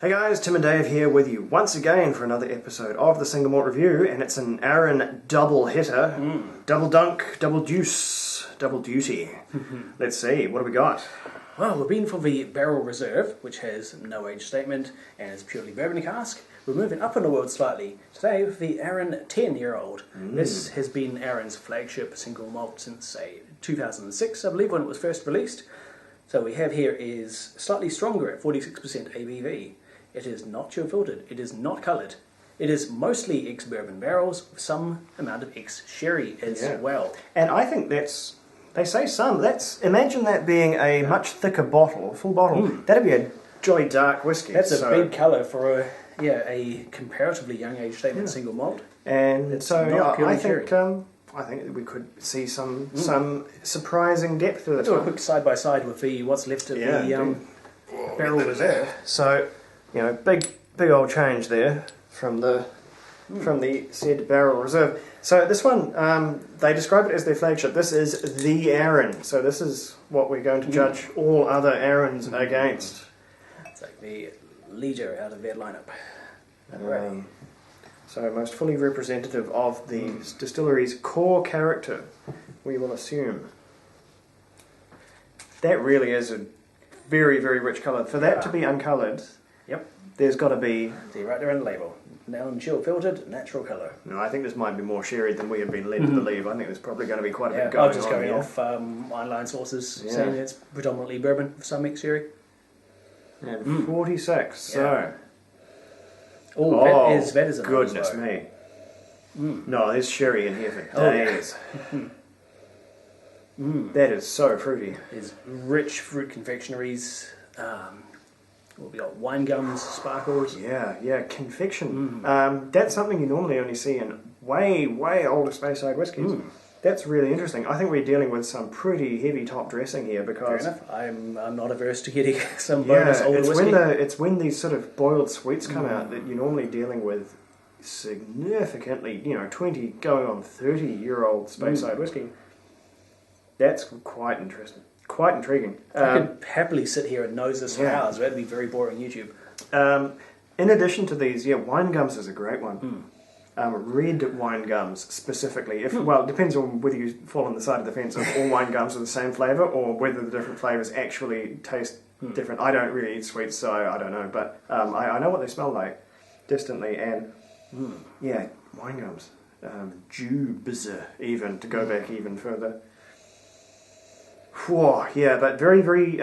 Hey guys, Tim and Dave here with you once again for another episode of the Single Malt Review, and it's an Arran double hitter. Double dunk, double deuce, double duty. Let's see, what have we got? Well, we've been for the Barrel Reserve, which has no age statement and is purely bourbon cask. We're moving up in the world slightly today with the Arran 10-year-old. This has been Arran's flagship single malt since, say, 2006, I believe, when it was first released. So what we have here is slightly stronger at 46% ABV. It is not chill filtered, it is not coloured. It is mostly ex-bourbon barrels with some amount of ex-sherry as well. And I think that's, they say some, imagine that being a much thicker bottle, full bottle. That'd be a jolly dark whiskey. That's a big colour for a comparatively young age statement single malt. And it's so I think that we could see some surprising depth to this. Do a quick side by side with what's left of the Barrel Reserve. So, big old change there from the said Barrel Reserve. So this one, they describe it as their flagship. This is the Arran. So this is what we're going to judge all other Arrans against. It's like the leader out of their lineup. So most fully representative of the distillery's core character, we will assume. That really is a very, very rich colour. For that to be uncoloured, there's got to be... See, right there on the label. Now in chill filtered, natural colour. No, I think this might be more sherry than we have been led to believe. I think there's probably going to be quite a bit going on. I'm just going off online sources, saying it's predominantly bourbon with some mixed sherry. And 46, so... Oh, that is a goodness me. No, there's sherry in here for days. That is so fruity. There's rich fruit confectionaries. We got wine gums, sparkles. Yeah, confection. That's something you normally only see in way, way older Speyside whiskies. That's really interesting. I think we're dealing with some pretty heavy top dressing here because... Fair enough. I'm not averse to getting some bonus older whiskey. It's when these sort of boiled sweets come out that you're normally dealing with significantly, 20 going on 30-year-old Speyside whiskey. That's quite interesting. Quite intriguing. I could happily sit here and nose this for hours. That'd be very boring YouTube. In addition to these, wine gums is a great one. Red wine gums specifically. Well, it depends on whether you fall on the side of the fence of all wine gums are the same flavour or whether the different flavours actually taste different. I don't really eat sweets, so I don't know. But I know what they smell like distantly. And wine gums. Jubes even, to go back even further. Whoa, but very, very,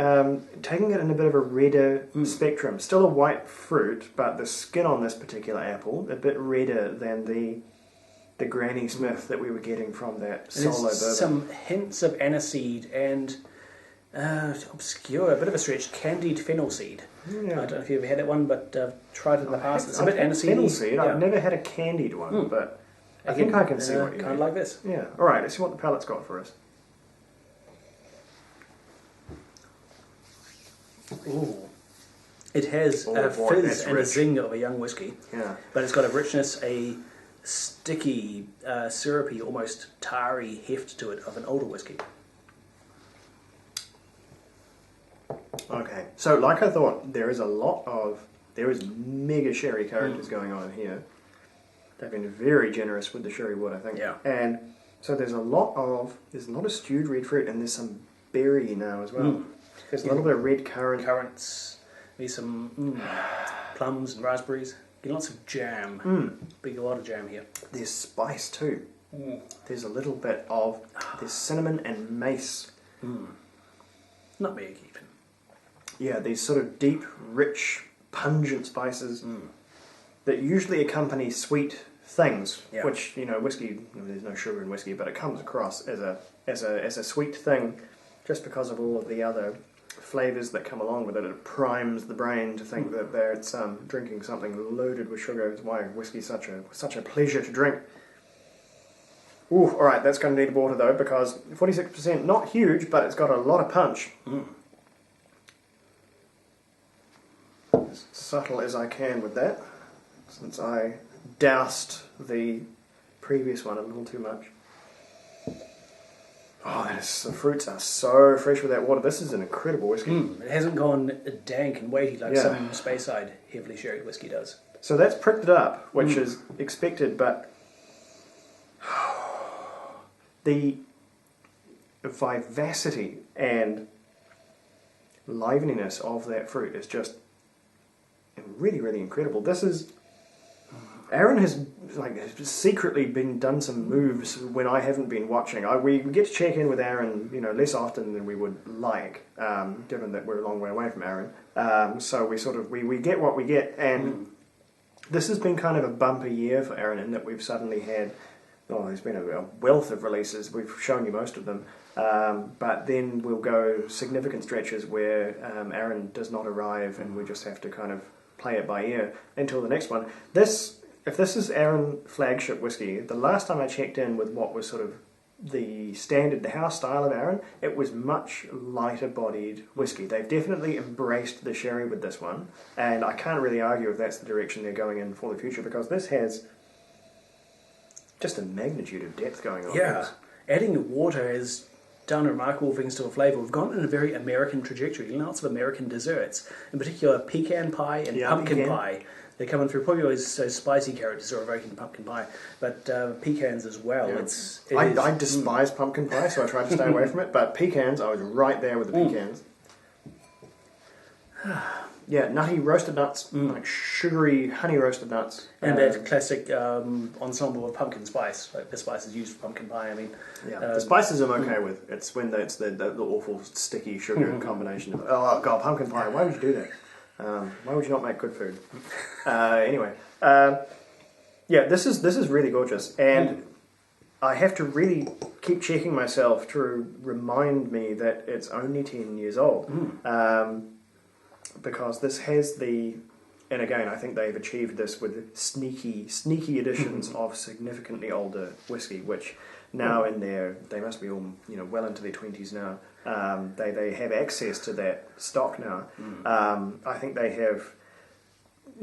taking it in a bit of a redder spectrum. Still a white fruit, but the skin on this particular apple, a bit redder than the Granny Smith that we were getting from that solo bourbon. Some hints of aniseed and, obscure, a bit of a stretch, candied fennel seed. I don't know if you ever had that one, but tried it in the past. It's a bit aniseedy. Fennel seed, I've never had a candied one, but I think I can see what you mean. Kind of like this. Yeah, alright, let's see what the palate's got for us. Ooh. It has a fizz and a zing of a young whiskey, but it's got a richness, a sticky, syrupy, almost tarry heft to it of an older whiskey. Okay, so like I thought, there is mega sherry characters going on here. They've been very generous with the sherry wood, I think. Yeah. And so there's a lot of stewed red fruit, and there's some berry now as well. There's a little bit of red currants. Maybe some plums and raspberries. Get lots of jam. A lot of jam here. There's spice too. There's a little bit of there's cinnamon and mace. Nutmeg even. Yeah, these sort of deep, rich, pungent spices that usually accompany sweet things. Which whiskey. There's no sugar in whiskey, but it comes across as a sweet thing, just because of all of the other flavours that come along with it. It primes the brain to think that it's drinking something loaded with sugar. Is why whiskey's such a pleasure to drink. Ooh, alright, that's going to need water though, because 46%, not huge, but it's got a lot of punch. As subtle as I can with that, since I doused the previous one a little too much. Oh, the fruits are so fresh with that water. This is an incredible whiskey. It hasn't gone dank and weighty like some Speyside heavily sherried whiskey does. So that's pricked it up, which is expected, but the vivacity and liveliness of that fruit is just really, really incredible. This is... Arran has secretly done some moves when I haven't been watching. We get to check in with Arran, less often than we would like, given that we're a long way away from Arran. So we get what we get, and this has been kind of a bumper year for Arran in that we've suddenly had. There's been a wealth of releases. We've shown you most of them, but then we'll go significant stretches where Arran does not arrive, and we just have to kind of play it by ear until the next one. If this is Arran flagship whiskey, the last time I checked in with what was sort of the standard, the house style of Arran, it was much lighter bodied whiskey. They've definitely embraced the sherry with this one, and I can't really argue if that's the direction they're going in for the future, because this has just a magnitude of depth going on. Yeah, adding water has done remarkable things to a flavour. We've gone in a very American trajectory, lots of American desserts, in particular pecan pie and pumpkin pie. They're coming through probably those spicy characters or evoking pumpkin pie, but pecans as well. Yeah. I despise pumpkin pie, so I try to stay away from it, but pecans, I was right there with the pecans. Yeah, nutty roasted nuts, like sugary honey roasted nuts. And that classic ensemble of pumpkin spice, like the spices used for pumpkin pie. The spices I'm okay with. It's when it's the awful sticky sugar combination of, oh god, pumpkin pie, why would you do that? Why would you not make good food? Anyway, this is really gorgeous, and I have to really keep checking myself to remind me that it's only 10 years old, because this has and again I think they've achieved this with sneaky additions of significantly older whiskey, which now they must be all well into their 20s now. They have access to that stock now. I think they have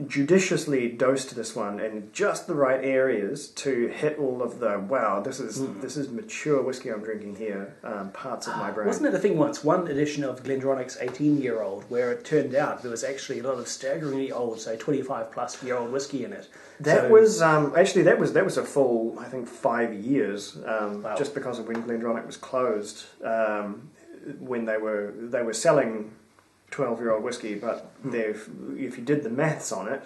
judiciously dosed this one in just the right areas to hit all of the this is mature whiskey I'm drinking here parts of my brain. Wasn't it a thing once, one edition of Glendronach's 18-year-old, where it turned out there was actually a lot of staggeringly old, say 25-plus-year-old whiskey in it? That was a full, I think, 5 years, just because of when Glendronach was closed. When they were selling 12-year-old whiskey, but if you did the maths on it,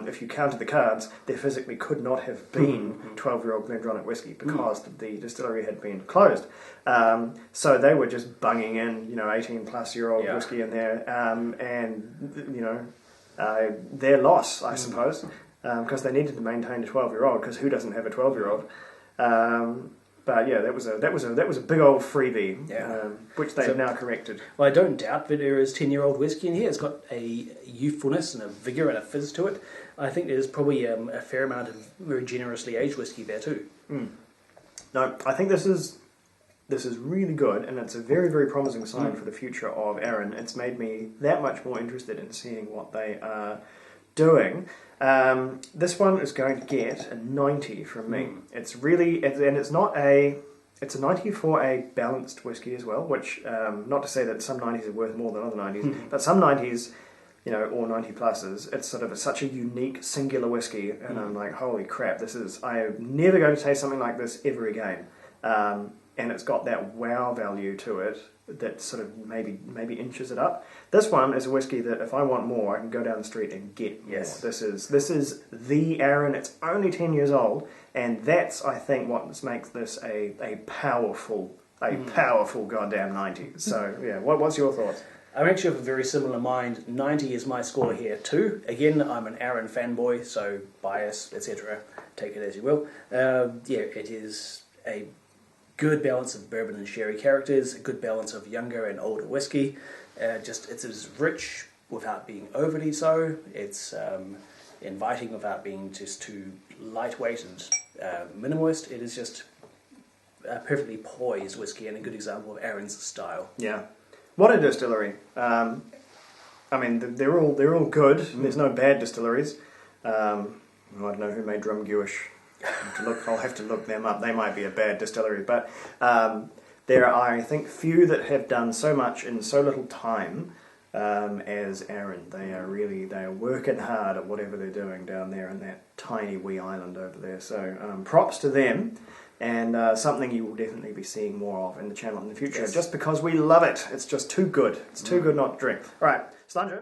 if you counted the cards, there physically could not have been 12-year-old Glendronach whiskey because the distillery had been closed. So they were just bunging in 18-plus-year-old whiskey in there, and their loss, I suppose, because they needed to maintain a 12-year-old, because who doesn't have a 12-year-old? But yeah, that was a big old freebie, which they've now corrected. Well, I don't doubt that there is 10-year-old whiskey in here. It's got a youthfulness and a vigour and a fizz to it. I think there's probably a fair amount of very generously aged whiskey there too. No, I think this is really good, and it's a very, very promising sign for the future of Arran. It's made me that much more interested in seeing what they are doing. This one is going to get a 90 from me. It's a 90 for a balanced whiskey as well, which, not to say that some 90s are worth more than other 90s, but some 90s, or 90 pluses, it's sort of such a unique, singular whiskey, and I'm like, holy crap, I am never going to taste something like this ever again. And it's got that wow value to it that sort of maybe inches it up. This one is a whiskey that if I want more, I can go down the street and get more. This is the Arran. It's only 10 years old, and that's, I think, what makes this a powerful goddamn 90. So yeah, what's your thoughts? I'm actually of a very similar mind. 90 is my score here too. Again, I'm an Arran fanboy, so bias, etc. Take it as you will. It is a good balance of bourbon and sherry characters, a good balance of younger and older whiskey. It's as rich without being overly so. It's inviting without being just too lightweight and minimalist. It is just a perfectly poised whiskey and a good example of Arran's style. Yeah. What a distillery. I mean, they're all good. There's no bad distilleries. I don't know who made Drumgewish. I'll have to look them up. They might be a bad distillery, but there are, I think, few that have done so much in so little time as Arran. They are working hard at whatever they're doing down there in that tiny wee island over there. So props to them, and something you will definitely be seeing more of in the channel in the future. Yes. Just because we love it. It's just too good. It's too good not to drink. All right, Slanger.